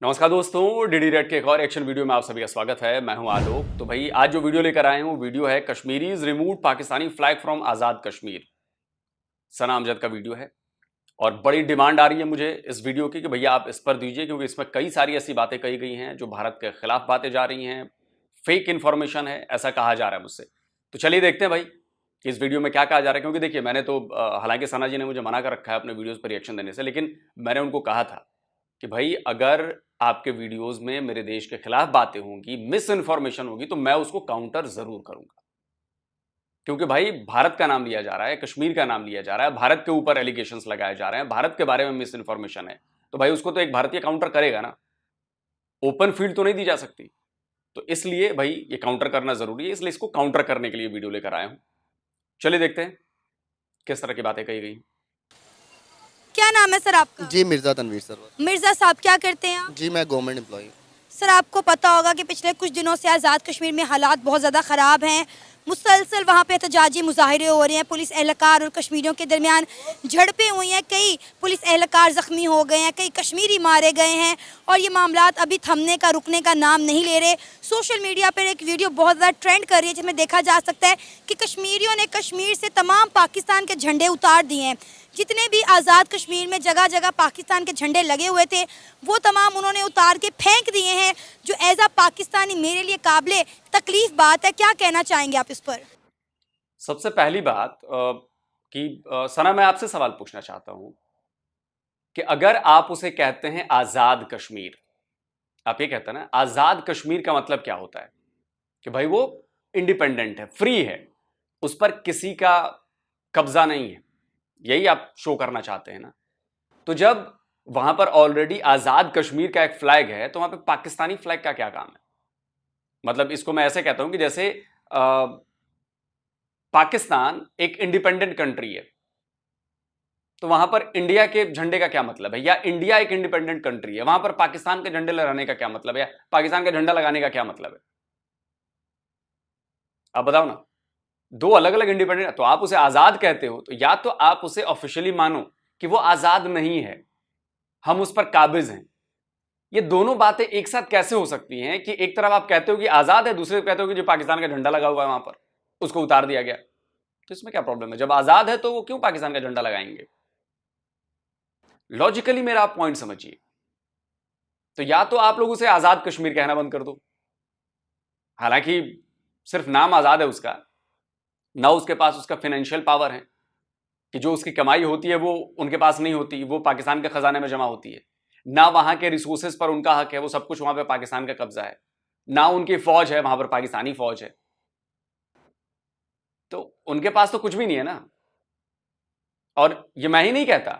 नमस्कार दोस्तों, DD red के एक और एक्शन वीडियो में आप सभी का स्वागत है। मैं हूं आलोक। तो भाई आज जो वीडियो लेकर आए हूं वीडियो है Kashmiris remove Pakistani flag from Azad Kashmir. Sana Amjad का वीडियो है और बड़ी डिमांड आ रही है मुझे इस वीडियो की कि भैया आप इस पर दीजिए, क्योंकि इसमें कई सारी ऐसी बातें कही गई हैं जो भारत के खिलाफ बातें जा रही हैं, फेक इंफॉर्मेशन है, ऐसा कहा जा रहा है मुझसे। तो चलिए देखते हैं भाई कि इस वीडियो में क्या कहा जा रहा है। क्योंकि देखिए मैंने तो हालांकि सना जी ने मुझे मना कर रखा है अपने वीडियोस पर रिएक्शन देने से, लेकिन मैंने उनको कहा था कि भाई अगर आपके वीडियोस में मेरे देश के खिलाफ बातें होंगी, मिस इन्फॉर्मेशन होगी, तो मैं उसको काउंटर जरूर करूंगा। क्योंकि भाई भारत का नाम लिया जा रहा है, कश्मीर का नाम लिया जा रहा है, भारत के ऊपर एलिगेशंस लगाए जा रहे हैं, भारत के बारे में मिस इन्फॉर्मेशन है, तो भाई उसको तो एक भारतीय काउंटर करेगा ना। ओपन फील्ड तो नहीं दी जा सकती। तो इसलिए भाई ये काउंटर करना जरूरी है, इसलिए इसको काउंटर करने के लिए वीडियो लेकर आया हूं। चलिए देखते हैं किस तरह की बातें कही गई। क्या नाम है सर आपका? जी मिर्ज़ा तनवीर सर। मिर्जा साहब क्या करते हैं आप? जी मैं गवर्नमेंट एम्प्लॉई हूँ। सर आपको पता होगा कि पिछले कुछ दिनों से आज़ाद कश्मीर में हालात बहुत ज़्यादा ख़राब हैं। मुसलसल वहाँ पे एहतजाजी मुजाहरे हो रहे हैं, पुलिस एहलकार और कश्मीरियों के दरमियान झड़पें हुई हैं, कई पुलिस एहलकार ज़ख्मी हो गए हैं, कई कश्मीरी मारे गए हैं और ये मामलात अभी थमने का रुकने का नाम नहीं ले रहे। सोशल मीडिया पर एक वीडियो बहुत ज़्यादा ट्रेंड कर रही है जिसमें देखा जा सकता है कि कश्मीरियों ने कश्मीर से तमाम पाकिस्तान के झंडे उतार दिए हैं। जितने भी आज़ाद कश्मीर में जगह जगह पाकिस्तान के झंडे लगे हुए थे वो तमाम उन्होंने उतार के फेंक दिए हैं, जो एज आ पाकिस्तानी मेरे लिए काबिले तकलीफ बात है। क्या कहना चाहेंगे आप इस पर? सबसे पहली बात सना, मैं आपसे सवाल पूछना चाहता हूं कि अगर आप उसे कहते हैं आजाद कश्मीर, आप ये कहते हैं ना आजाद कश्मीर, का मतलब क्या होता है? कि भाई वो इंडिपेंडेंट है, फ्री है, उस पर किसी का कब्जा नहीं है, यही आप शो करना चाहते हैं ना। तो जब वहां पर ऑलरेडी आजाद कश्मीर का एक फ्लैग है तो वहां पे पाकिस्तानी फ्लैग का क्या काम है? मतलब इसको मैं ऐसे कहता हूं कि जैसे पाकिस्तान एक इंडिपेंडेंट कंट्री है, तो वहां पर इंडिया के झंडे का क्या मतलब है? या इंडिया एक इंडिपेंडेंट कंट्री है, वहां पर पाकिस्तान के झंडे लहराने का क्या मतलब है? या पाकिस्तान का झंडा लगाने का क्या मतलब है? आप बताओ ना। दो अलग अलग इंडिपेंडेंट, तो आप उसे आजाद कहते हो तो या तो आप उसे ऑफिशियली मानो कि वो आजाद नहीं है, हम उस पर काबिज हैं। ये दोनों बातें एक साथ कैसे हो सकती हैं कि एक तरफ आप कहते हो कि आजाद है, दूसरे कहते हो कि जो पाकिस्तान का झंडा लगा हुआ है वहां पर उसको उतार दिया गया। तो इसमें क्या प्रॉब्लम है? जब आजाद है तो वो क्यों पाकिस्तान का झंडा लगाएंगे? लॉजिकली मेरा आप पॉइंट समझिए। तो या तो आप लोग उसे आजाद कश्मीर कहना बंद कर दो, हालांकि सिर्फ नाम आजाद है उसका, ना उसके पास उसका फाइनेंशियल पावर है कि जो उसकी कमाई होती है वो उनके पास नहीं होती, वो पाकिस्तान के खजाने में जमा होती है। ना वहां के रिसोर्सेज पर उनका हक है, वो सब कुछ वहां पे पाकिस्तान का कब्जा है। ना उनकी फौज है वहां पर, पाकिस्तानी फौज है। तो उनके पास तो कुछ भी नहीं है ना। और ये मैं ही नहीं कहता,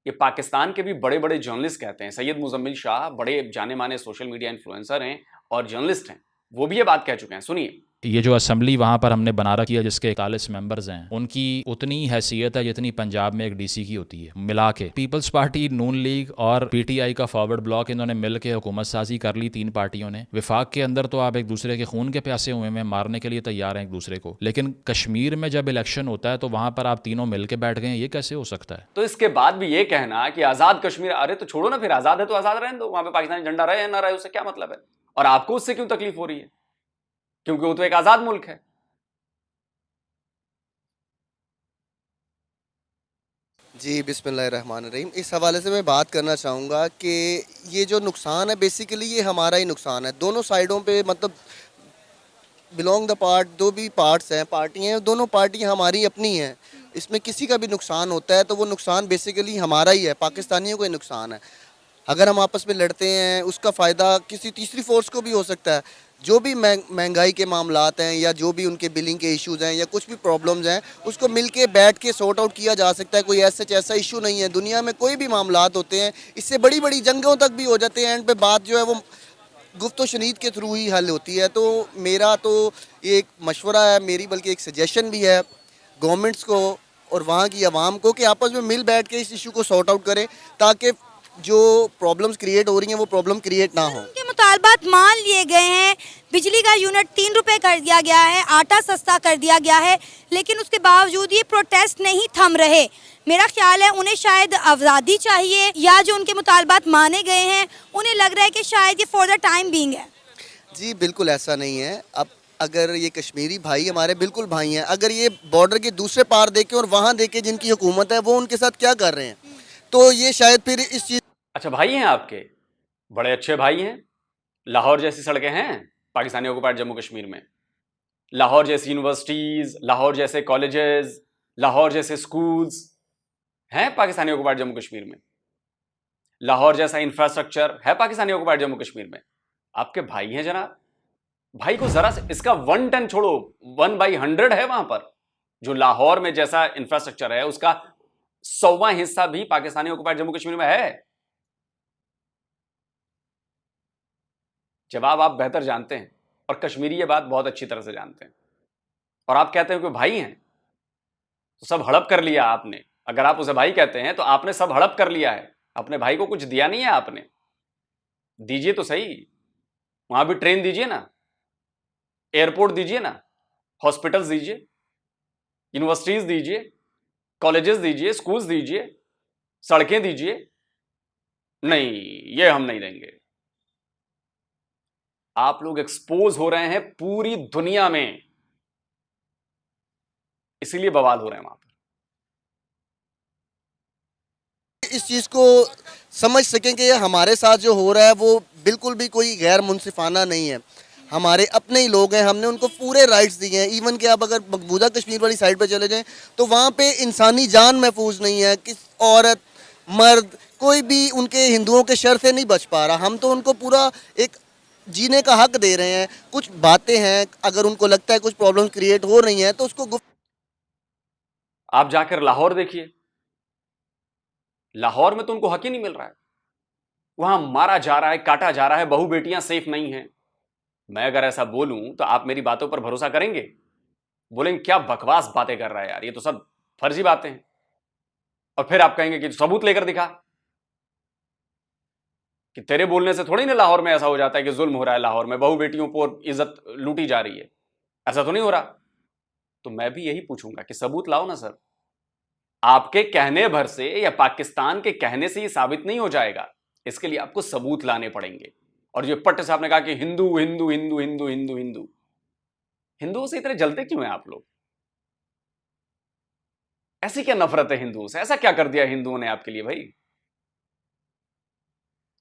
ये पाकिस्तान के भी बड़े बड़े जर्नलिस्ट कहते हैं। सैयद मुजम्मिल शाह बड़े जाने माने सोशल मीडिया इन्फ्लुएंसर हैं और जर्नलिस्ट हैं, वो भी ये बात कह चुके हैं। सुनिए। ये जो असेंबली वहाँ पर हमने बना रखी है जिसके 41 मेंबर्स हैं, उनकी उतनी हैसियत है जितनी पंजाब में एक डीसी की होती है मिला के। पीपल्स पार्टी, नून लीग और पीटीआई का फॉरवर्ड ब्लॉक, इन्होंने मिल के हुकूमत साजी कर ली। तीन पार्टियों ने विफाक के अंदर तो आप एक दूसरे के खून के प्यासे हुए हैं, मारने के लिए तैयार हैं एक दूसरे को, लेकिन कश्मीर में जब इलेक्शन होता है तो वहाँ पर आप तीनों मिल के बैठ गए हैं। ये कैसे हो सकता है? तो इसके बाद भी ये कहना कि आजाद कश्मीर, अरे तो छोड़ो ना, फिर आजाद है तो आजाद रहने दो, वहां पे पाकिस्तानी झंडा रहे ना रहे उससे क्या मतलब है? और आपको उससे क्यों तकलीफ हो रही है? क्योंकि वो तो एक आजाद मुल्क है। जी बिस्मिल्लाहिर्रहमानिर्रहीम। इस हवाले से मैं बात करना चाहूँगा कि ये जो नुकसान है बेसिकली ये हमारा ही नुकसान है। दोनों साइडों पे मतलब बिलोंग द पार्ट, दो भी पार्ट्स हैं, पार्टियाँ हैं, दोनों पार्टियाँ हमारी अपनी हैं। इसमें किसी का भी नुकसान होता है तो वो नुकसान बेसिकली हमारा ही है, पाकिस्तानियों को ही नुकसान है। अगर हम आपस में लड़ते हैं उसका फ़ायदा किसी तीसरी फोर्स को भी हो सकता है। जो भी महंगाई के मामलात हैं या जो भी उनके बिलिंग के इश्यूज़ हैं या कुछ भी प्रॉब्लम्स हैं उसको मिल के बैठ के सॉर्ट आउट किया जा सकता है। कोई ऐसा इशू नहीं है। दुनिया में कोई भी मामलात होते हैं इससे बड़ी बड़ी जंगों तक भी हो जाते हैं, एंड पे बात जो है वो गुफ्त शनीद के थ्रू ही हल होती है। तो मेरा तो ये एक मशवरा है, मेरी बल्कि एक सजेशन भी है गवर्नमेंट्स को और वहाँ की आवाम को कि आपस में मिल बैठ के इस इशू को सॉर्ट आउट करें ताकि जो प्रॉब्लम्स क्रिएट हो रही हैं वो प्रॉब्लम क्रिएट ना हो। उनके मुतालबात मान लिए गए हैं। बिजली का यूनिट 3 रुपए कर दिया गया है, आटा सस्ता कर दिया गया है, लेकिन उसके बावजूद ये प्रोटेस्ट नहीं थम रहे। मेरा ख्याल है उन्हें शायद आज़ादी चाहिए, या जो उनके मुतालबात माने गए हैं उन्हें लग रहा है कि शायद ये फॉर द टाइम बीइंग है। जी बिल्कुल ऐसा नहीं है। अब अगर ये कश्मीरी भाई हमारे बिल्कुल भाई हैं, अगर ये बॉर्डर के दूसरे पार देखे और वहाँ देखे जिनकी हुकूमत है वो उनके साथ क्या कर रहे हैं, तो ये शायद फिर इस चीज़। अच्छा, भाई हैं आपके, बड़े अच्छे भाई हैं। लाहौर जैसी सड़कें हैं पाकिस्तानी ऑक्युपाइड जम्मू कश्मीर में, लाहौर जैसी यूनिवर्सिटीज, लाहौर जैसे कॉलेजेस, लाहौर जैसे स्कूल्स हैं पाकिस्तानी ऑक्युपाइड जम्मू कश्मीर में, लाहौर जैसा इंफ्रास्ट्रक्चर है पाकिस्तानी ऑक्युपाइड जम्मू कश्मीर में। आपके भाई हैं जनाब, भाई को जरा से इसका 1 टन छोड़ो, 1/100 है वहां पर। जो लाहौर में जैसा इंफ्रास्ट्रक्चर है उसका 100वां हिस्सा भी पाकिस्तानी ऑक्युपाइड जम्मू कश्मीर में है। जवाब आप बेहतर जानते हैं और कश्मीरी ये बात बहुत अच्छी तरह से जानते हैं, और आप कहते हैं कि भाई हैं तो सब हड़प कर लिया आपने। अगर आप उसे भाई कहते हैं तो आपने सब हड़प कर लिया है, अपने भाई को कुछ दिया नहीं है आपने। दीजिए तो सही, वहां भी ट्रेन दीजिए ना, एयरपोर्ट दीजिए ना, हॉस्पिटल्स दीजिए, यूनिवर्सिटीज दीजिए, कॉलेजेस दीजिए, स्कूल्स दीजिए, सड़कें दीजिए। नहीं, ये हम नहीं देंगे। आप लोग एक्सपोज हो रहे हैं पूरी दुनिया में, इसीलिए बवाल हो रहे हैं वहां पर। इस चीज़ को समझ सकें कि ये हमारे साथ जो हो रहा है वो बिल्कुल भी कोई गैर मुनसिफाना नहीं है। हमारे अपने ही लोग हैं, हमने उनको पूरे राइट्स दिए हैं। इवन कि आप अगर मकबूजा कश्मीर वाली साइड पर चले जाएं तो वहाँ पे इंसानी जान महफूज नहीं है। किस औरत मर्द कोई भी उनके हिंदुओं के शर से नहीं बच पा रहा। हम तो उनको पूरा एक जीने का हक दे रहे हैं। कुछ बातें हैं, अगर उनको लगता है कुछ प्रॉब्लम क्रिएट हो रही हैं तो उसको आप जाकर लाहौर देखिए, लाहौर में तो उनको हक ही नहीं मिल रहा है। वहां मारा जा रहा है, काटा जा रहा है, बहू बेटियां सेफ नहीं हैं। मैं अगर ऐसा बोलूं तो आप मेरी बातों पर भरोसा करेंगे? बोलेंगे क्या बकवास बातें कर रहा है यार, ये तो सब फर्जी बातें हैं। और फिर आप कहेंगे कि सबूत लेकर दिखा, कि तेरे बोलने से थोड़ी ना लाहौर में ऐसा हो जाता है कि जुल्म हो रहा है, लाहौर में बहू बेटियों पर इज्जत लूटी जा रही है, ऐसा तो नहीं हो रहा। तो मैं भी यही पूछूंगा कि सबूत लाओ ना सर। आपके कहने भर से या पाकिस्तान के कहने से ये साबित नहीं हो जाएगा, इसके लिए आपको सबूत लाने पड़ेंगे। और जो पट्ट साहब ने कहा कि हिंदू हिंदू हिंदू हिंदू हिंदू हिंदू, हिंदुओं से इतने जलते क्यों हैं आप लोग? ऐसी क्या नफरत है हिंदुओं से? ऐसा क्या कर दिया हिंदुओं ने आपके लिए भाई?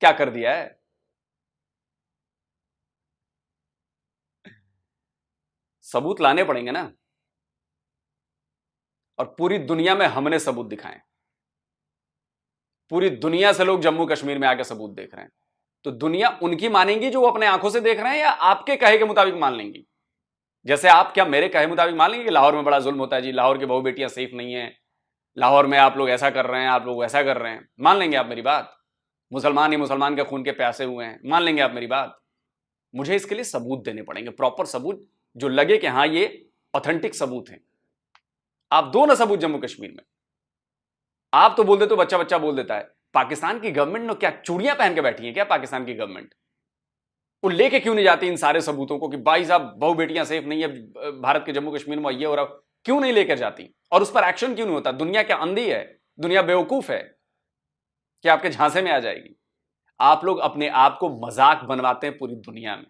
क्या कर दिया है? सबूत लाने पड़ेंगे ना, और पूरी दुनिया में हमने सबूत दिखाए। पूरी दुनिया से लोग जम्मू कश्मीर में आके सबूत देख रहे हैं, तो दुनिया उनकी मानेंगी जो वो अपने आंखों से देख रहे हैं, या आपके कहे के मुताबिक मान लेंगी? जैसे आप क्या मेरे कहे मुताबिक मान लेंगे कि लाहौर में बड़ा जुल्म होता है जी, लाहौर की बहू बेटियां सेफ नहीं है, लाहौर में आप लोग ऐसा कर रहे हैं, आप लोग वैसा कर रहे हैं? मान लेंगे आप मेरी बात? मुसलमान ही मुसलमान के खून के प्यासे हुए हैं, मान लेंगे आप मेरी बात? मुझे इसके लिए सबूत देने पड़ेंगे, प्रॉपर सबूत, जो लगे कि हां ये ऑथेंटिक सबूत हैं। आप दो ना सबूत जम्मू कश्मीर में। आप तो बोल देते हो, बच्चा बच्चा बोल देता है। पाकिस्तान की गवर्नमेंट ने क्या चूड़ियां पहन के बैठी है क्या? पाकिस्तान की गवर्नमेंट वो लेके क्यों नहीं जाती इन सारे सबूतों को कि भाई साहब बहू बेटियां सेफ नहीं है भारत के जम्मू कश्मीर में, ये हो रहा, क्यों नहीं लेकर जाती? और उस पर एक्शन क्यों नहीं होता? दुनिया क्या अंधी है? दुनिया बेवकूफ है कि आपके झांसे में आ जाएगी? आप लोग अपने आप को मजाक बनवाते हैं पूरी दुनिया में।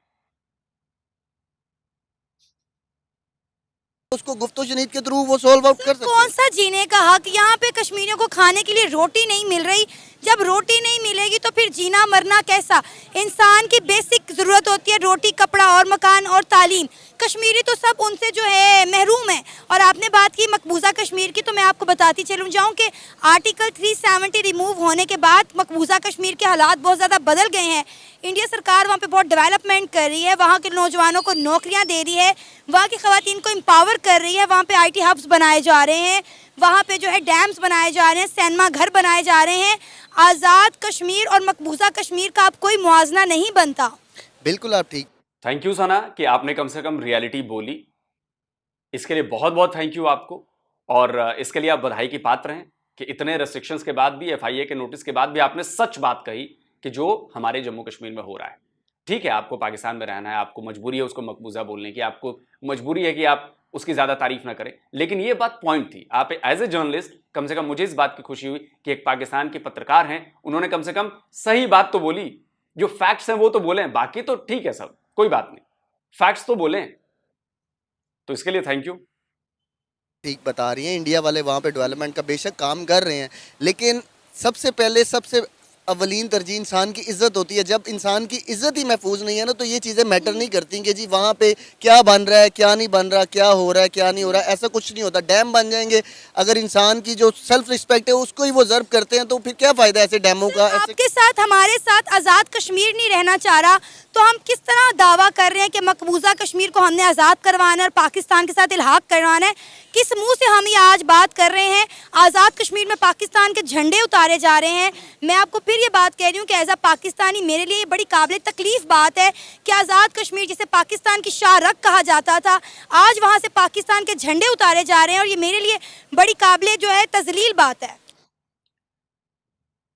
उसको गुफ्तो शनीद के थ्रू वो सॉल्व आउट कर सकते हैं। कौन सा जीने का हक? यहाँ पे कश्मीरियों को खाने के लिए रोटी नहीं मिल रही। जब रोटी नहीं मिलेगी तो फिर जीना मरना कैसा? इंसान की बेसिक जरूरत होती है रोटी, कपड़ा और मकान और तालीम। कश्मीरी तो सब उनसे जो है महरूम है। और आपने बात की मकबूजा कश्मीर की, तो मैं आपको बताती चलूँ जाऊँ कि आर्टिकल 370 रिमूव होने के बाद मकबूजा कश्मीर के हालात बहुत ज़्यादा बदल गए हैं। इंडिया सरकार वहाँ पे बहुत डेवलपमेंट कर रही है, वहाँ के नौजवानों को नौकरियाँ दे रही है, वहाँ की ख़वातीन को एम्पावर कर रही है। वहाँ पे IT हब्स बनाए जा रहे हैं, वहाँ पे जो है डैम्स बनाए जा रहे हैं, सिनेमा घर बनाए जा रहे हैं। आज़ाद कश्मीर और मकबूजा कश्मीर का अब कोई मुआवजा नहीं बनता। बिल्कुल आप ठीक। थैंक यू सना कि आपने कम से कम रियलिटी बोली, इसके लिए बहुत बहुत थैंक यू आपको। और इसके लिए आप बधाई की पात्र हैं कि इतने रेस्ट्रिक्शंस के बाद भी, FIA के नोटिस के बाद भी आपने सच बात कही कि जो हमारे जम्मू कश्मीर में हो रहा है। ठीक है, आपको पाकिस्तान में रहना है, आपको मजबूरी है उसको मकबूजा बोलने की, आपको मजबूरी है कि आप उसकी ज्यादा तारीफ ना करें, लेकिन ये बात पॉइंट थी। आप एज ए जर्नलिस्ट, कम से कम मुझे इस बात की खुशी हुई कि एक पाकिस्तान के पत्रकार हैं, उन्होंने कम से कम सही बात तो बोली, जो फैक्ट्स हैं वो तो बोले, बाकी तो ठीक है सब, कोई बात नहीं, फैक्ट्स तो बोले। तो इसके लिए थैंक यू। ठीक बता रही हैं, इंडिया वाले वहाँ पे डेवलपमेंट का बेशक काम कर रहे हैं, लेकिन सबसे पहले सबसे अवलीन तरजीह इंसान की इज़्ज़त होती है। जब इंसान की इज़्ज़त ही महफूज नहीं है ना, तो ये चीज़ें मैटर नहीं करती कि जी वहाँ पे क्या बन रहा है, क्या नहीं बन रहा, क्या हो रहा है, क्या नहीं हो रहा है, ऐसा कुछ नहीं होता। डैम बन जाएंगे, अगर इंसान की जो सेल्फ रिस्पेक्ट है उसको ही वो ज़र्व करते हैं, तो फिर क्या फ़ायदा ऐसे डैमों का। ऐसे आपके साथ हमारे साथ आज़ाद कश्मीर नहीं रहना चाह रहा, तो हम किस तरह दावा कर रहे हैं कि मकबूजा कश्मीर को हमने आज़ाद करवाना है और पाकिस्तान के साथ इल्हाक करवाना है? किस मुंह से हम ये आज बात कर रहे हैं? आज़ाद कश्मीर में पाकिस्तान के झंडे उतारे जा रहे हैं। मैं आपको फिर ये बात कह रही हूँ कि एज अ पाकिस्तानी मेरे लिए ये बड़ी काबिल तकलीफ बात है कि आज़ाद कश्मीर जिसे पाकिस्तान की शाहरग कहा जाता था, आज वहाँ से पाकिस्तान के झंडे उतारे जा रहे हैं, और ये मेरे लिए बड़ी काबिल जो है तजलील बात है।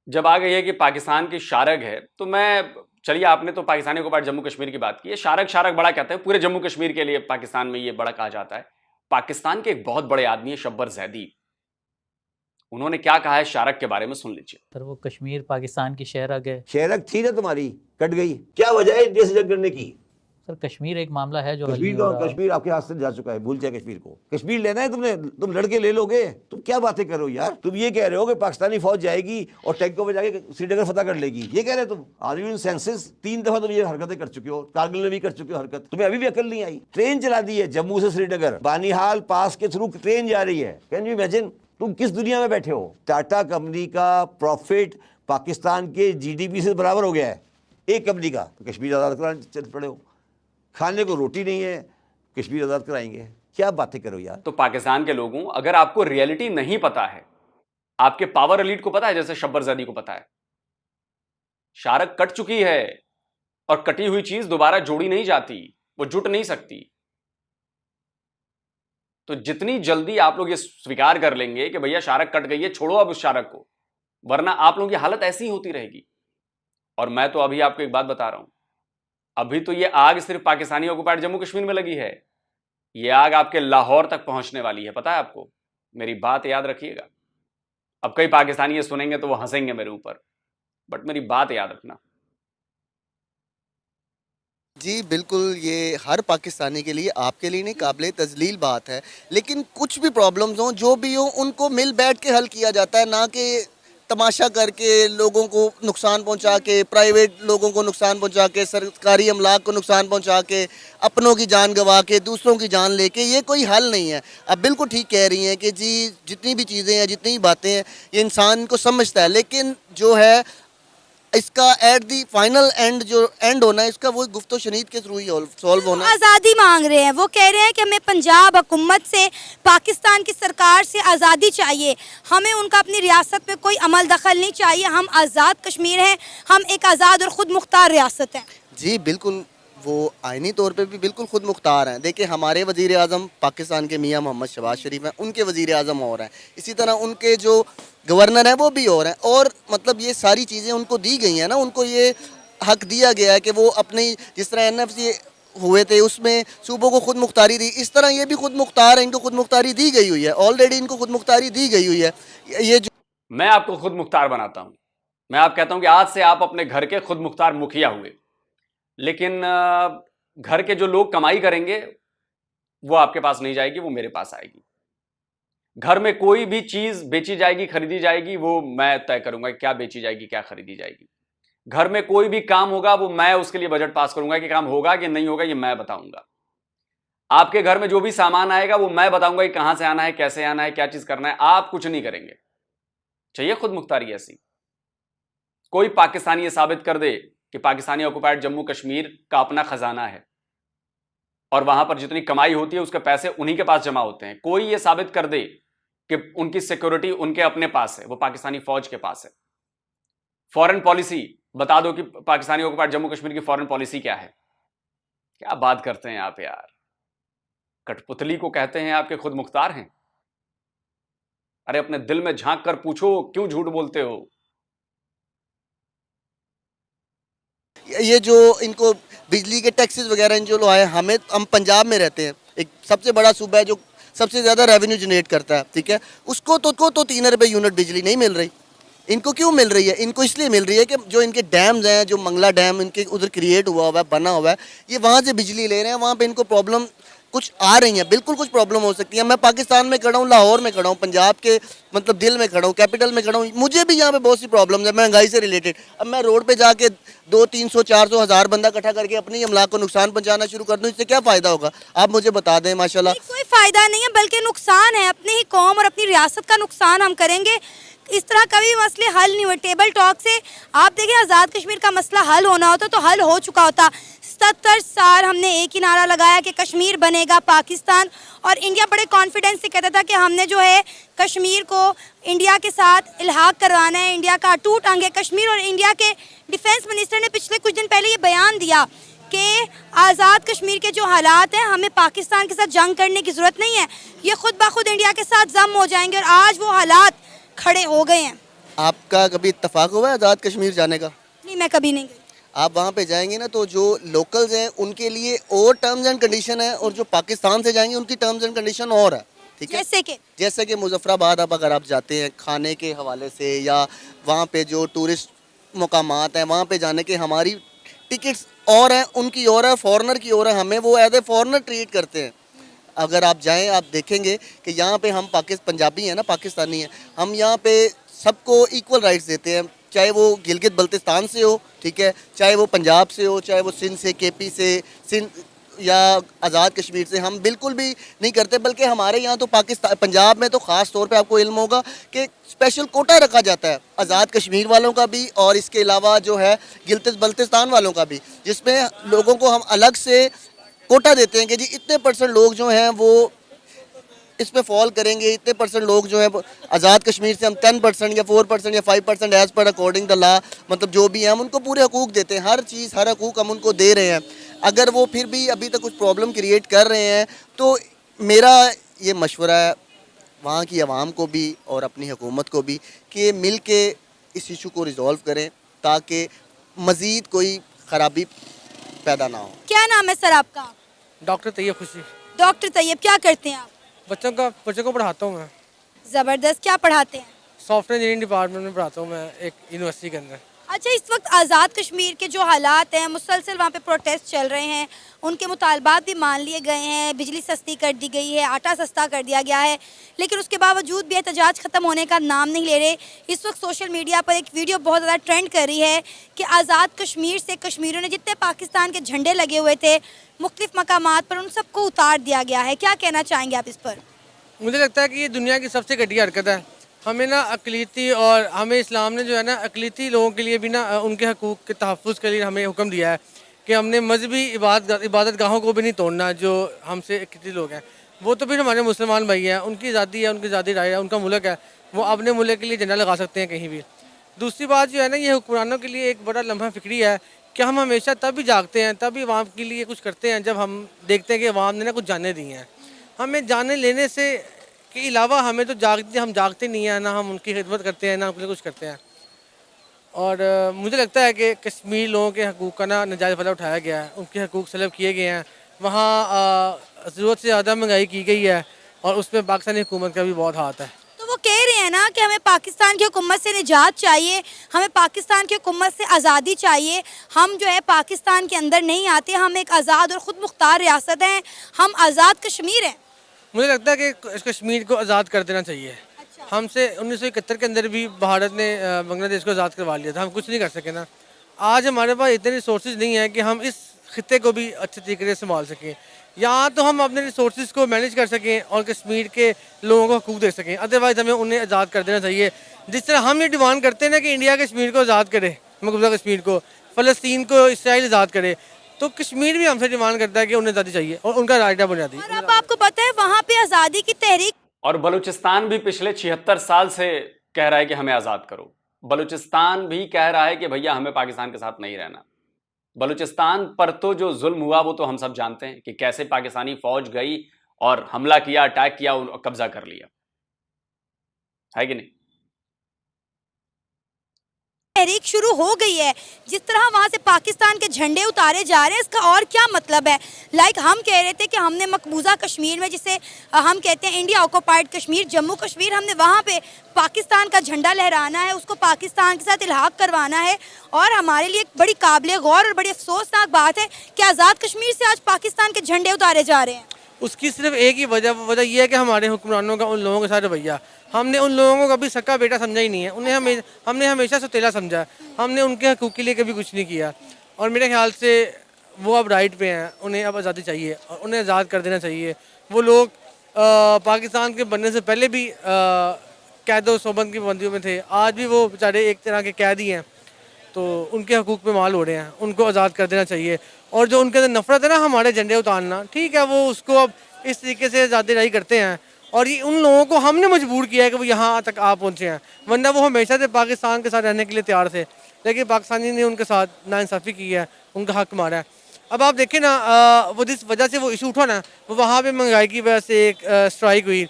जब आ गई है कि पाकिस्तान की शारग है, तो मैं, चलिए आपने तो पाकिस्तानियों को पार्ट जम्मू कश्मीर की बात की है, शारग शारग बड़ा कहते हैं, पूरे जम्मू कश्मीर के लिए पाकिस्तान में ये बड़ा कहा जाता है। पाकिस्तान के एक बहुत बड़े आदमी है शब्बर जैदी, उन्होंने क्या कहा है शारग के बारे में, सुन लीजिए। सर वो कश्मीर पाकिस्तान की शहरग है। शहरक थी ना तुम्हारी, कट गई, क्या वजह है इंडिया से जंग करने की? सर कश्मीर एक मामला है जो हल कश्मीर नहीं हो का, रहा। कश्मीर आपके हाथ से जा चुका है, भूल जाए कश्मीर को। कश्मीर लेना है तुमने, तुम लड़के ले लोगे, तुम क्या बातें करो यार। तुम ये कह रहे हो कि पाकिस्तानी फौज जाएगी और टैंकों में जाके श्रीनगर फतह कर लेगी, ये कह रहे हो तुम? Are you in senses? 3 दफा तुम ये हरकतें कर चुके हो, कारगिल में भी कर चुके हो हरकत, तुम्हें अभी भी अकल नहीं आई। ट्रेन चला दी है जम्मू से श्रीनगर, बानीहाल पास के थ्रू ट्रेन जा रही है। Can you imagine? तुम किस दुनिया में बैठे हो? टाटा कंपनी का प्रॉफिट पाकिस्तान के जीडीपी से बराबर हो गया है, एक कंपनी का। तो कश्मीर आज़ाद कराने चल पड़े हो, खाने को रोटी नहीं है, कश्मीर आज़ाद कराएंगे, क्या बातें करो यार। तो पाकिस्तान के लोगों, अगर आपको रियलिटी नहीं पता है, आपके पावर एलीट को पता है, जैसे शब्बर जैदी को पता है, शारग कट चुकी है और कटी हुई चीज दोबारा जोड़ी नहीं जाती, वो जुट नहीं सकती। तो जितनी जल्दी आप लोग ये स्वीकार कर लेंगे कि भैया शारग कट गई है, छोड़ो अब उस शारग को, वरना आप लोगों की हालत ऐसी ही होती रहेगी। और मैं तो अभी आपको एक बात बता रहा हूं, अभी तो ये आग सिर्फ पाकिस्तानी ऑक्युपाइड जम्मू कश्मीर में लगी है, ये आग आपके लाहौर तक पहुंचने वाली है, पता है आपको? मेरी बात याद रखिएगा। अब कई पाकिस्तानी ये सुनेंगे तो वो हंसेंगे मेरे ऊपर, बट मेरी बात याद रखना। जी बिल्कुल, ये हर पाकिस्तानी के लिए, आपके लिए नहीं, काबिल तजलील बात है। लेकिन कुछ भी प्रॉब्लम्स हों, जो भी हो, उनको मिल बैठ के हल किया जाता है, ना कि तमाशा करके, लोगों को नुकसान पहुंचा के, प्राइवेट लोगों को नुकसान पहुंचा के, सरकारी अमलाक को नुकसान पहुंचा के, अपनों की जान गंवा के, दूसरों की जान लेके, ये कोई हल नहीं है। अब बिल्कुल ठीक कह रही हैं कि जी जितनी भी चीज़ें हैं, जितनी भी बातें हैं, ये इंसान को समझता है, लेकिन जो है इसका एट दी फाइनल एंड जो एंड होना है इसका, वो गुफ्तो शनीद के थ्रू ही सॉल्व होना है। आज़ादी मांग रहे हैं, वो कह रहे हैं कि हमें पंजाब हुकूमत से, पाकिस्तान की सरकार से आज़ादी चाहिए, हमें उनका अपनी रियासत में कोई अमल दखल नहीं चाहिए, हम आज़ाद कश्मीर हैं, हम एक आज़ाद और ख़ुद मुख्तार रियासत हैं। जी बिल्कुल, वो आइनी तौर पे भी बिल्कुल खुद मुख्तार हैं। देखिए हमारे वज़ीर आज़म पाकिस्तान के मियाँ मोहम्मद शहबाज शरीफ हैं, उनके वज़ीर आज़म और हैं, इसी तरह उनके जो गवर्नर हैं वो भी और हैं, और मतलब ये सारी चीज़ें उनको दी गई हैं ना, उनको ये हक दिया गया है कि वो अपनी, जिस तरह NFC हुए थे उसमें सूबों को खुद मुख्तारी दी, इस तरह ये भी खुद मुख्तार है, इनको खुद मुख्तारी दी गई हुई है, ऑलरेडी इनको खुद मुख्तारी दी गई हुई है। ये जो मैं आपको खुद मुख्तार बनाता हूं, मैं आप कहता हूं कि आज से आप अपने घर के खुद मुख्तार मुखिया हुए, लेकिन घर के जो लोग कमाई करेंगे वो आपके पास नहीं जाएगी, वो मेरे पास आएगी। घर में कोई भी चीज बेची जाएगी, खरीदी जाएगी, वो मैं तय करूंगा कि क्या बेची जाएगी, क्या खरीदी जाएगी। घर में कोई भी काम होगा, वो मैं उसके लिए बजट पास करूंगा कि काम होगा कि नहीं होगा, ये मैं बताऊंगा। आपके घर में जो भी सामान आएगा वो मैं बताऊंगा कि कहां से आना है, कैसे आना है, क्या चीज करना है, आप कुछ नहीं करेंगे। चाहिए खुद मुख्तारी ऐसी? कोई पाकिस्तानी ये साबित कर दे कि पाकिस्तानी ऑक्युपाइड जम्मू कश्मीर का अपना खजाना है और वहां पर जितनी कमाई होती है उसके पैसे उन्हीं के पास जमा होते हैं, कोई ये साबित कर दे कि उनकी सिक्योरिटी उनके अपने पास है, वो पाकिस्तानी फौज के पास है। फॉरेन पॉलिसी बता दो कि पाकिस्तानी ऑक्युपाइड जम्मू कश्मीर की फॉरेन पॉलिसी क्या है। क्या बात करते हैं आप यार, कठपुतली को कहते हैं आपके खुद मुख्तार हैं। अरे अपने दिल में झांक कर पूछो, क्यों झूठ बोलते हो? ये जो इनको बिजली के टैक्सेस वगैरह इन जो लो आए, हम पंजाब में रहते हैं, एक सबसे बड़ा सूबा है जो सबसे ज़्यादा रेवेन्यू जनरेट करता है, ठीक है, उसको तो 3 रुपये यूनिट बिजली नहीं मिल रही। इनको क्यों मिल रही है? इनको इसलिए मिल रही है कि जो इनके डैम्स हैं, जो मंगला डैम इनके उधर क्रिएट हुआ है, बना हुआ है, ये वहाँ से बिजली ले रहे हैं, वहाँ पे इनको प्रॉब्लम कुछ आ रही है, बिल्कुल कुछ प्रॉब्लम हो सकती है। मैं पाकिस्तान में खड़ा हूँ, लाहौर में खड़ा हूँ, पंजाब के मतलब दिल में खड़ा हूँ, कैपिटल में खड़ा हूँ, मुझे भी यहाँ पे बहुत सी प्रॉब्लम्स है महंगाई से रिलेटेड। अब मैं रोड पे जाके 200-300-400 बंदा इकट्ठा करके अपनी अमलाक को नुकसान पहुँचाना शुरू कर दूँ, इससे क्या फ़ायदा होगा? आप मुझे बता दें। माशाल्लाह कोई फायदा नहीं है, बल्कि नुकसान है, अपनी ही कौम और अपनी रियासत का नुकसान हम करेंगे। इस तरह कभी मसले हल नहीं हुए। टेबल टॉक से आप देखिए, आज़ाद कश्मीर का मसला हल होना होता तो हल हो चुका होता। 70 साल हमने एक ही नारा लगाया कि कश्मीर बनेगा पाकिस्तान, और इंडिया बड़े कॉन्फिडेंस से कहता था कि हमने जो है कश्मीर को इंडिया के साथ इल्हाक करवाना है, इंडिया का अटूट अंग है कश्मीर। और इंडिया के डिफेंस मिनिस्टर ने पिछले कुछ दिन पहले ये बयान दिया कि आज़ाद कश्मीर के जो हालात हैं, हमें पाकिस्तान के साथ जंग करने की ज़रूरत नहीं है, ये खुद ब खुद इंडिया के साथ जम हो जाएंगे। और आज वो हालात खड़े हो गए हैं। आपका कभी इत्तेफाक हुआ है आज़ाद कश्मीर जाने का? नहीं, मैं कभी नहीं गई। आप वहाँ पे जाएंगे ना, तो जो लोकल्स हैं उनके लिए और टर्म्स एंड कंडीशन है, और जो पाकिस्तान से जाएंगे उनकी टर्म्स एंड कंडीशन और है, ठीक है। जैसे कि मुजफ्फराबाद आप अगर आप जाते हैं खाने के हवाले से, या वहाँ पे जो टूरिस्ट मकामात हैं वहाँ पे जाने के हमारी टिकट्स और हैं, उनकी और है, फॉरेनर की और है, हमें वो एज ए फॉरेनर ट्रीट करते हैं। अगर आप जाएं आप देखेंगे कि यहाँ पे हम पंजाबी हैं ना, पाकिस्तानी हैं, हम यहाँ पे सबको इक्वल राइट्स देते हैं, चाहे वो गिलगित बल्तिस्तान से हो, ठीक है, चाहे वो पंजाब से हो, चाहे वो सिंध से, केपी से, सिंध या आज़ाद कश्मीर से, हम बिल्कुल भी नहीं करते। बल्कि हमारे यहाँ तो पाकिस्तान, पंजाब में तो ख़ास तौर पे आपको इल्म होगा कि स्पेशल कोटा रखा जाता है आज़ाद कश्मीर वालों का भी, और इसके अलावा जो है गिलगित बल्तिस्तान वालों का भी, जिसमें लोगों को हम अलग से कोटा देते हैं कि जी इतने % लोग जो हैं वो इस पे फॉल करेंगे, इतने % लोग जो है आज़ाद कश्मीर से हम 10% या 4% या 5% as per according the law, मतलब जो भी है हम उनको पूरे हकूक़ देते हैं, हर चीज़ हर हकूक़ हम उनको दे रहे हैं। अगर वो फिर भी अभी तक कुछ प्रॉब्लम क्रिएट कर रहे हैं, तो मेरा ये मशवरा है वहाँ की आवाम को भी और अपनी हुकूमत को भी कि मिल के इस इशू को रिजॉल्व करें, ताकि मज़ीद कोई ख़राबी पैदा ना हो। क्या नाम है सर आपका? डॉक्टर तैयब खुशी। डॉक्टर तैयब, क्या करते हैं आप? बच्चों को पढ़ाता हूँ मैं। ज़बरदस्त, क्या पढ़ाते हैं? सॉफ्टवेयर इंजीनियरिंग डिपार्टमेंट में पढ़ाता हूँ मैं, एक यूनिवर्सिटी के अंदर। अच्छा, इस वक्त आज़ाद कश्मीर के जो हालात हैं, मुसलसल वहाँ पे प्रोटेस्ट चल रहे हैं, उनके मुतालबात भी मान लिए गए हैं, बिजली सस्ती कर दी गई है, आटा सस्ता कर दिया गया है, लेकिन उसके बावजूद भी एहतजाज ख़त्म होने का नाम नहीं ले रहे। इस वक्त सोशल मीडिया पर एक वीडियो बहुत ज़्यादा ट्रेंड कर रही है कि आज़ाद कश्मीर से कश्मीरियों ने जितने पाकिस्तान के झंडे लगे हुए थे मुख्तलिफ मकामात पर, उन सबको उतार दिया गया है। क्या कहना चाहेंगे आप इस पर? मुझे लगता है कि ये दुनिया की सबसे घटिया हरकत है। हमें ना अक़लीती, और हमें इस्लाम ने जो है ना अक़लीती लोगों के लिए भी ना उनके हकूक़ के तहफ़्फ़ुज़ के लिए हमें हुक्म दिया है कि हमने मजहबी इबादत गाहों को भी नहीं तोड़ना। जो हमसे अक़लीती लोग हैं वो तो फिर हमारे मुसलमान भाई हैं, उनकी आज़ादी है, उनकी आज़ादी राय है, उनका मुल्क है, वो अपने मुल्क के लिए झंडा लगा सकते हैं कहीं भी। दूसरी बात जो है ना, ये हुक्मरानों के लिए एक बड़ा लम्हा फ़िक्री है कि हम हमेशा तब भी जागते हैं, तब भी अवाम के लिए कुछ करते हैं जब हम देखते हैं कि अवाम ने ना कुछ जाने दी हैं। हमें जाने लेने से के अलावा हमें तो हम जागते नहीं हैं, ना हम उनकी खिदमत करते हैं, ना उनके लिए कुछ करते हैं। और मुझे लगता है कि कश्मीर लोगों के हकूक़ का ना नाजायज़ फ़ायदा उठाया गया है, उनके हकूक़ सलब किए गए हैं। वहाँ ज़रूरत से ज़्यादा महंगाई की गई है, और उसमें पाकिस्तानी हुकूमत का भी बहुत हाथ है। तो वो कह रहे हैं ना कि हमें पाकिस्तान की हुकूमत से निजात चाहिए, हमें पाकिस्तान की हुकूमत से आज़ादी चाहिए, हम जो है पाकिस्तान के अंदर नहीं आते, हम एक आज़ाद और ख़ुद मुख्तार रियासत हैं, हम आज़ाद कश्मीर हैं। मुझे लगता है कि कश्मीर को आज़ाद कर देना चाहिए। अच्छा। हमसे 1971 के अंदर भी भारत ने बांग्लादेश को आज़ाद करवा लिया था, हम कुछ नहीं कर सके ना। आज हमारे पास इतने रिसोर्सेज नहीं है कि हम इस खित्ते को भी अच्छे तरीके से संभाल सकें, या तो हम अपने रिसोर्सेज को मैनेज कर सकें और कश्मीर के लोगों को हकूक़ दे सकें। अदरवाइज़ हमें उन्हें आज़ाद कर देना चाहिए। जिस तरह हम ये डिमांड करते हैं ना कि इंडिया कश्मीर को आज़ाद करे, मकबूजा कश्मीर को, फ़लस्तीन को इसराइल आज़ाद करे, तो कश्मीर भी हमसे डिमांड करता है कि उन्हें आज़ादी चाहिए और उनका राइट है बुनियादी। और अब आपको पता है वहाँ पे आज़ादी की तहरीक, और बलूचिस्तान भी पिछले 76 साल से कह रहा है कि हमें आज़ाद करो। बलूचिस्तान भी कह रहा है कि भैया हमें पाकिस्तान के साथ नहीं रहना। बलूचिस्तान पर तो जो जुल्म हुआ वो तो हम सब जानते हैं कि कैसे पाकिस्तानी फौज गई और हमला किया, अटैक किया, कब्जा कर लिया, है कि नहीं। तहरीक शुरू हो गई है, जिस तरह वहाँ से पाकिस्तान के झंडे उतारे जा रहे हैं, इसका और क्या मतलब है? लाइक हम कह रहे थे कि हमने मकबूजा कश्मीर में, जिसे हम कहते हैं इंडिया ऑक्युपाइड कश्मीर, जम्मू कश्मीर, हमने वहाँ पे पाकिस्तान का झंडा लहराना है, उसको पाकिस्तान के साथ इल्हाक करवाना है। और हमारे लिए एक बड़ी काबिल गौर और बड़ी अफसोसनाक बात है कि आज़ाद कश्मीर से आज पाकिस्तान के झंडे उतारे जा रहे हैं। उसकी सिर्फ एक ही वजह यह है कि हमारे हुक्मरानों का उन लोगों के साथ रवैया, हमने उन लोगों को कभी सक्का बेटा समझा ही नहीं है, हमने हमेशा सौतेला समझा, हमने उनके हकूक़ के लिए कभी कुछ नहीं किया। और मेरे ख्याल से वो अब राइट पे हैं, उन्हें अब आज़ादी चाहिए और उन्हें आज़ाद कर देना चाहिए। वो लोग पाकिस्तान के बनने से पहले भी कैदो सोबंद की पाबंदियों में थे, आज भी वो बेचारे एक तरह के कैदी हैं, तो उनके हकूक़ पे माल हो रहे हैं, उनको आज़ाद कर देना चाहिए। और जो उनके अंदर नफरत है ना हमारे झंडे उतारना, ठीक है, वो उसको अब इस तरीके से आज़ादी राही करते हैं। और ये उन लोगों को हमने मजबूर किया है कि वो यहाँ तक आ पहुँचे हैं, वरना वो हमेशा से पाकिस्तान के साथ रहने के लिए तैयार थे, लेकिन पाकिस्तानी ने उनके साथ नाइंसाफ़ी की है, उनका हक मारा है। अब आप देखें ना, वो जिस वजह से वो इशू उठा ना, वो वहाँ पे महंगाई की वजह से एक स्ट्राइक हुई।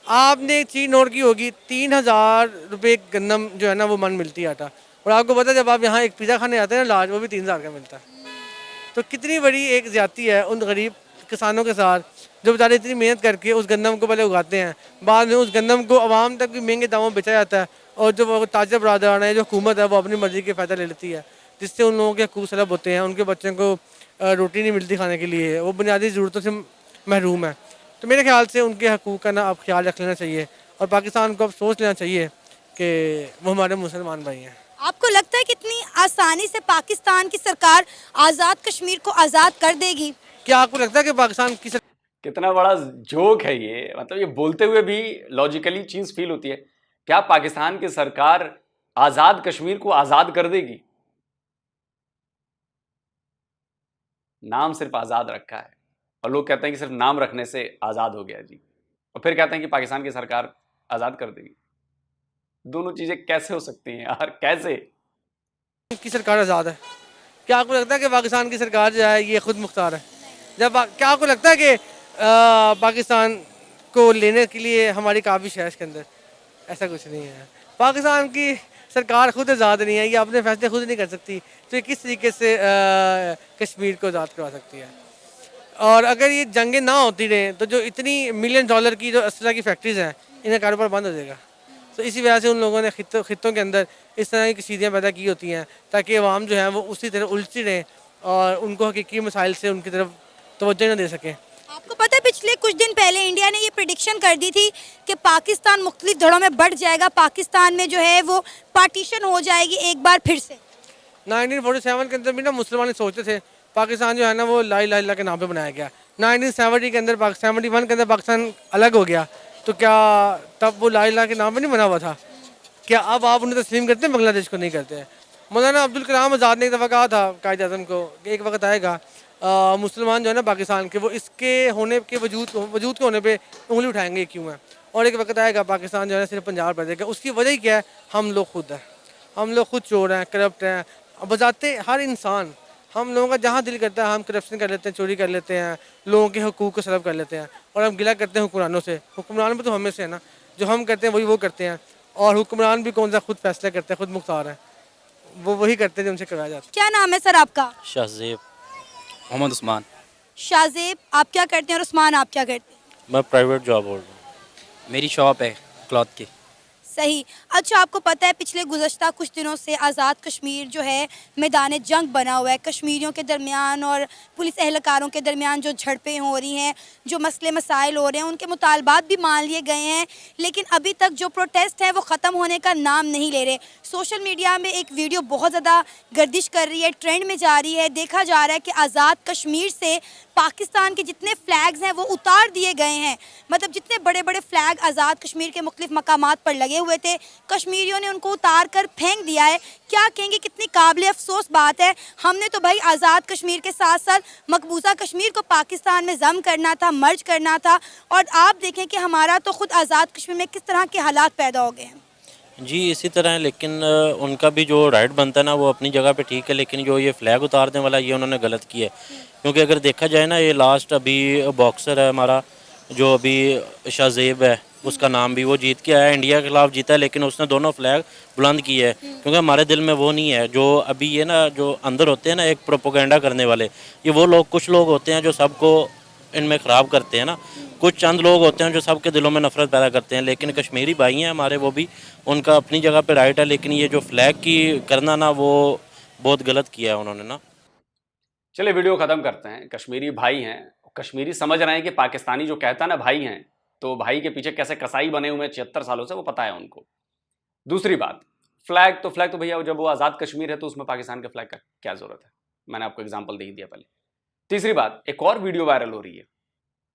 आपने एक चीज़ नोट की होगी, 3000 रुपये गंदम जो है ना वो मन मिलती है आटा, और आपको पता है जब आप यहाँ एक पिज़्ज़ा खाने आते हैं ना लाज, वो भी 3000 का मिलता है। तो कितनी बड़ी एक ज़्यादती है उन गरीब किसानों के साथ, जो बेचारे इतनी मेहनत करके उस गंदम को पहले उगाते हैं, बाद में उस गंदम को आवाम तक भी महंगे दामों में बेचा जाता है, और जो वो ताजा बरादरान है, जो हुकूमत है, वो अपनी मर्ज़ी के फ़ायदा ले लेती है, जिससे उन लोगों के हकूक़ सलब होते हैं, उनके बच्चों को रोटी नहीं मिलती खाने के लिए, वो बुनियादी ज़रूरतों से महरूम है। तो मेरे ख्याल से उनके हकूक़ का ना अब ख्याल रख लेना चाहिए, और पाकिस्तान को अब सोच लेना चाहिए कि वो हमारे मुसलमान भाई हैं। आपको लगता है कितनी आसानी से पाकिस्तान की सरकार आज़ाद कश्मीर को आज़ाद कर देगी? क्या आपको लगता है कि पाकिस्तान की कितना बड़ा जोक है ये, मतलब ये बोलते हुए भी लॉजिकली चीज फील होती है। क्या पाकिस्तान की सरकार आजाद कश्मीर को आजाद कर देगी? नाम सिर्फ आजाद रखा है और लोग कहते हैं कि सिर्फ नाम रखने से आजाद हो गया जी, और फिर कहते हैं कि पाकिस्तान की सरकार आजाद कर देगी। दोनों चीजें कैसे हो सकती हैं यार, कैसे? की सरकार आज़ाद है? क्या आपको लगता है कि पाकिस्तान की सरकार जो है ये खुद मुख्तार है? क्या आपको लगता है कि पाकिस्तान को लेने के लिए हमारी काबिश है इसके अंदर? ऐसा कुछ नहीं है। पाकिस्तान की सरकार खुद आज़ाद नहीं है, ये अपने फैसले खुद नहीं कर सकती, तो ये किस तरीके से कश्मीर को आज़ाद करवा सकती है? और अगर ये जंगें ना होती रहें तो जो इतनी $1 मिलियन की जो असला की फैक्ट्रीज़ हैं, इनका कारोबार बंद हो जाएगा। तो इसी वजह से उन लोगों ने खित्तों के अंदर इस तरह की कशीदियाँ पैदा की होती हैं, ताकि अवाम जो है वो उसी तरह उलझती रहें और उनको हकीकी मसाइल से उनकी तरफ तवज्जो न दे सकें। आपको पता है पिछले कुछ दिन पहले इंडिया ने ये प्रेडिक्शन कर दी थी कि पाकिस्तान मुख्तलिफ धड़ों में बढ़ जाएगा, पाकिस्तान में जो है वो पार्टीशन हो जाएगी एक बार फिर से। 1947 के अंदर भी ना मुसलमान सोचते थे पाकिस्तान जो है ना वो ला इलाहा इल्लल्लाह के नाम पे बनाया गया। 1970 के अंदर 71 के अंदर पाकिस्तान अलग हो गया, तो क्या तब वो ला इलाहा के नाम पे नहीं बना हुआ था? क्या अब आप उन्हें तस्लीम करते हैं, बांग्लादेश को नहीं करते हैं? मौलाना अब्दुल कलाम आज़ाद ने एक दफ़ा कहा था कायद आज़म को कि एक वक्त आएगा मुसलमान जो है ना पाकिस्तान के, वो इसके होने के वजूद के होने पे उंगली उठाएंगे क्यों है, और एक वक्त आएगा पाकिस्तान जो है ना सिर्फ पंजाब रह जाएगा। उसकी वजह क्या है? हम लोग खुद हैं, हम लोग खुद चोर हैं, करप्ट हैं। बजाते हर इंसान, हम लोगों का जहाँ दिल करता है हम करप्शन कर लेते हैं, चोरी कर लेते हैं, लोगों के हकूक़ को सलब कर लेते हैं, और हम गिला करते हैं हुक्मरानों से। हुक्मरान भी तो हमें से है ना, जो हम करते हैं वही वो करते हैं, और हुक्मरान भी कौन सा खुद फैसला करते हैं, खुद मुख्तार हैं, वो वही करते हैं जो उनसे करवाया जाता है। क्या नाम है सर आपका? शाहजेब मोहम्मद उस्मान। शाहजेब आप क्या करते हैं और उस्मान आप क्या करते हैं? मैं प्राइवेट जॉब होल्डर हूँ, मेरी शॉप है क्लॉथ की। सही। अच्छा, आपको पता है पिछले गुज़श्ता कुछ दिनों से आज़ाद कश्मीर जो है मैदान जंग बना हुआ है, कश्मीरियों के दरमियान और पुलिस एहलकारों के दरमियान जो झड़पें हो रही हैं, जो मसले मसाइल हो रहे हैं, उनके मुतालबात भी मान लिए गए हैं, लेकिन अभी तक जो प्रोटेस्ट है वो ख़त्म होने का नाम नहीं ले रहे। सोशल मीडिया में एक वीडियो बहुत ज़्यादा गर्दिश कर रही है, ट्रेंड में जा रही है। देखा जा रहा है कि आज़ाद कश्मीर से पाकिस्तान के जितने फ्लैग्स हैं वो उतार दिए गए हैं, मतलब जितने बड़े बड़े फ्लैग आज़ाद कश्मीर के मुख्तलिफ मकामात पर लगे हुए थे, कश्मीरियों ने उनको उतार कर फेंक दिया है। क्या कहेंगे, कितनी काबिल अफसोस बात है। हमने तो भाई आज़ाद कश्मीर के साथ साथ मकबूजा कश्मीर को पाकिस्तान में ज़म करना था, मर्ज करना था, और आप देखें कि हमारा तो ख़ुद आज़ाद कश्मीर में किस तरह के हालात पैदा हो गए हैं। जी इसी तरह है, लेकिन उनका भी जो राइट बनता है ना वो अपनी जगह पे ठीक है, लेकिन जो ये फ्लैग उतारने वाला ये उन्होंने गलत किया है। क्योंकि अगर देखा जाए ना, ये लास्ट अभी बॉक्सर है हमारा जो अभी शाहजेब है, उसका नाम भी वो जीत के आया, इंडिया के खिलाफ जीता है, लेकिन उसने दोनों फ्लैग बुलंद किए है, क्योंकि हमारे दिल में वो नहीं है जो अभी ये ना जो अंदर होते हैं ना एक प्रोपोगेंडा करने वाले, ये वो लोग कुछ लोग होते हैं जो सबको इनमें ख़राब करते हैं ना, कुछ चंद लोग होते हैं जो सबके दिलों में नफरत पैदा करते हैं। लेकिन कश्मीरी भाई हैं हमारे, वो भी उनका अपनी जगह पे राइट है, लेकिन ये जो फ्लैग की करना ना वो बहुत गलत किया है उन्होंने ना। चलिए वीडियो खत्म करते हैं। कश्मीरी भाई हैं, कश्मीरी समझ रहे हैं कि पाकिस्तानी जो कहता है ना भाई हैं, तो भाई के पीछे कैसे कसाई बने हुए हैं 76 सालों से, वो पता है उनको। दूसरी बात, फ्लैग तो भैया जब वो आज़ाद कश्मीर है तो उसमें पाकिस्तान के फ्लैग का क्या जरूरत है, मैंने आपको एग्जाम्पल दे ही दिया पहले। तीसरी बात, एक और वीडियो वायरल हो रही है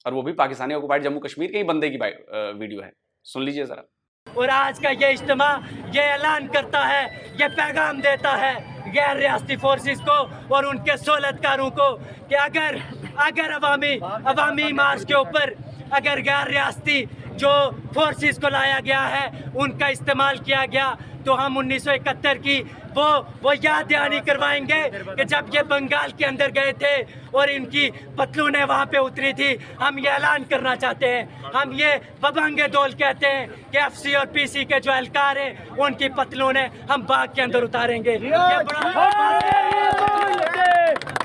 और वो भी पाकिस्तानी ऑक्युपाइड जम्मू कश्मीर के ही बंदे की वीडियो है, सुन लीजिए जरा। और आज का ये इज्तिमा ये ऐलान करता है, ये पैगाम देता है गैर रियासती फोर्सेस को और उनके सहूलतकारों को कि अगर अवामी मार्च के ऊपर अगर गैर रियासती जो फोर्सेस को लाया गया है उनका इस्तेमाल किया गया तो हम 1971 की वो याद दहानी करवाएंगे कि जब ये बंगाल के अंदर गए थे और इनकी पतलूनें वहाँ पे उतरी थी। हम ये ऐलान करना चाहते हैं, हम ये बबंगे दौल कहते हैं कि एफसी और पीसी के जो एहलकार हैं उनकी पतलूनें हम बाग के अंदर उतारेंगे। ये बड़ा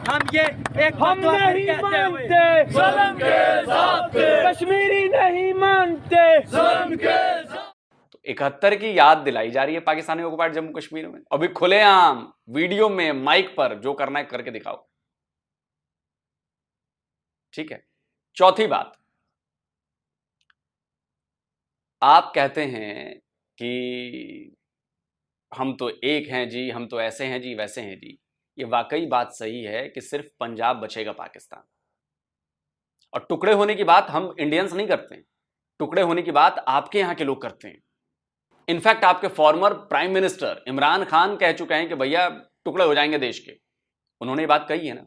हम ये एक कहते हुए कश्मीरी नहीं मानते। 71 की याद दिलाई जा रही है पाकिस्तानी ऑक्युपाइड जम्मू कश्मीर में, अभी खुलेआम वीडियो में माइक पर जो करना है करके दिखाओ, ठीक है। चौथी बात, आप कहते हैं कि हम तो एक हैं जी, हम तो ऐसे हैं जी, वैसे हैं जी। ये वाकई बात सही है कि सिर्फ पंजाब बचेगा पाकिस्तान, और टुकड़े होने की बात हम इंडियंस नहीं करते हैं, टुकड़े होने की बात आपके यहां के लोग करते हैं। इनफैक्ट आपके former prime minister Imran Khan कह चुके हैं कि भैया टुकड़े हो जाएंगे देश के, उन्होंने ये बात कही है ना,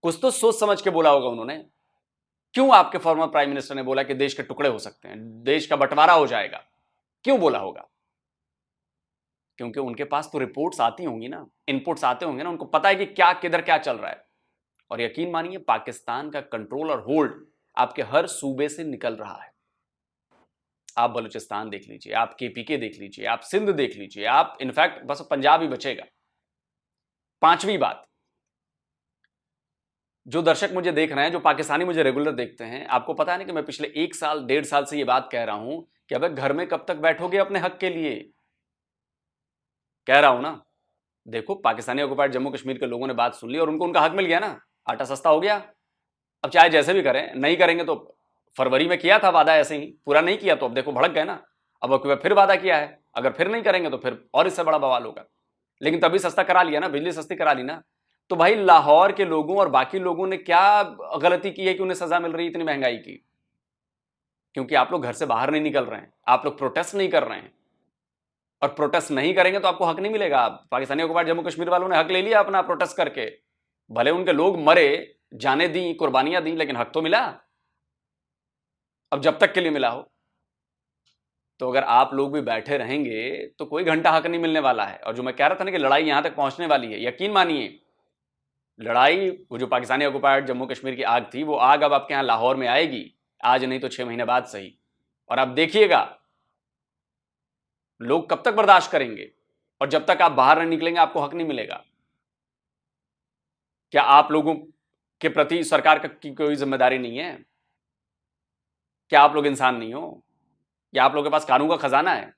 कुछ तो सोच समझ के बोला होगा उन्होंने। क्यों आपके फॉर्मर प्राइम मिनिस्टर ने बोला कि देश के टुकड़े हो सकते हैं, देश का बंटवारा हो जाएगा, क्यों बोला होगा? क्योंकि उनके पास तो रिपोर्ट्स आती होंगी ना, इनपुट्स आते होंगे ना, उनको पता है कि क्या किधर क्या चल रहा है। और यकीन मानिए पाकिस्तान का कंट्रोल और होल्ड आपके हर सूबे से निकल रहा है। आप बलूचिस्तान देख लीजिए, आप केपीके देख लीजिए, आप सिंध देख लीजिए, आप इनफैक्ट बस पंजाब ही बचेगा। पांचवी बात, जो दर्शक मुझे देख रहे हैं, जो पाकिस्तानी मुझे रेगुलर देखते हैं, आपको पता है ना कि मैं पिछले 1 साल 1.5 साल से ये बात कह रहा हूं कि अब घर में कब तक बैठोगे अपने हक के लिए, कह रहा हूं ना। देखो पाकिस्तानी ऑक्युपाइड जम्मू कश्मीर के लोगों ने बात सुन ली और उनको उनका हक मिल गया ना, आटा सस्ता हो गया। अब चाहे जैसे भी करें, नहीं करेंगे तो फरवरी में किया था वादा, ऐसे ही पूरा नहीं किया तो अब देखो भड़क गए ना। अब फिर वादा किया है, अगर फिर नहीं करेंगे तो फिर और इससे बड़ा बवाल होगा। लेकिन तभी सस्ता करा लिया ना, बिजली सस्ती करा ली ना। तो भाई लाहौर के लोगों और बाकी लोगों ने क्या गलती की है कि उन्हें सजा मिल रही है इतनी महंगाई की? क्योंकि आप लोग घर से बाहर नहीं निकल रहे हैं, आप लोग प्रोटेस्ट नहीं कर रहे हैं, और प्रोटेस्ट नहीं करेंगे तो आपको हक नहीं मिलेगा। पाकिस्तानी ऑक्युपाइड जम्मू कश्मीर वालों ने हक ले लिया अपना प्रोटेस्ट करके, भले उनके लोग मरे, जाने दी, कुर्बानियां दी, लेकिन हक तो मिला। अब जब तक के लिए मिला हो, तो अगर आप लोग भी बैठे रहेंगे तो कोई घंटा हक नहीं मिलने वाला है। और जो मैं कह रहा था ना कि लड़ाई यहां तक पहुंचने वाली है, यकीन मानिए लड़ाई, वो जो पाकिस्तानी ऑक्युपाइड जम्मू कश्मीर की आग थी, वो आग अब आपके यहां लाहौर में आएगी, आज नहीं तो 6 महीने बाद सही। और आप देखिएगा लोग कब तक बर्दाश्त करेंगे, और जब तक आप बाहर नहीं निकलेंगे आपको हक नहीं मिलेगा। क्या आप लोगों के प्रति सरकार की कोई जिम्मेदारी नहीं है? क्या आप लोग इंसान नहीं हो? क्या आप लोगों के पास कानून का खजाना है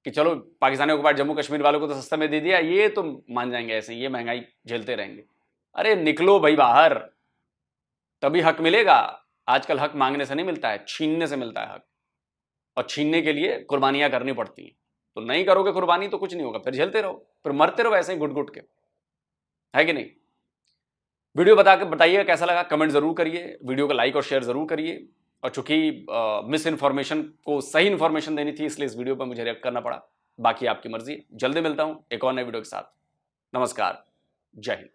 कि चलो पाकिस्तानी ऑक्युपाइड जम्मू कश्मीर वालों को तो सस्ते में दे दिया, ये तो मान जाएंगे ऐसे, ये महंगाई झेलते रहेंगे? अरे निकलो भाई बाहर, तभी हक मिलेगा। आजकल हक मांगने से नहीं मिलता है, छीनने से मिलता है हक, और छीनने के लिए कुर्बानियां करनी पड़ती हैं। तो नहीं करोगे कुर्बानी तो कुछ नहीं होगा, फिर झेलते रहो, फिर मरते रहो ऐसे ही घुट घुट के, है कि नहीं? वीडियो बताइए कैसा लगा, कमेंट जरूर करिए, वीडियो को लाइक और शेयर जरूर करिए। और चूंकि मिस इन्फॉर्मेशन को सही इन्फॉर्मेशन देनी थी, इसलिए इस वीडियो पर मुझे रिएक्ट करना पड़ा। बाकी आपकी मर्जी। जल्दी मिलता हूं एक और नए वीडियो के साथ। नमस्कार, जय हिंद।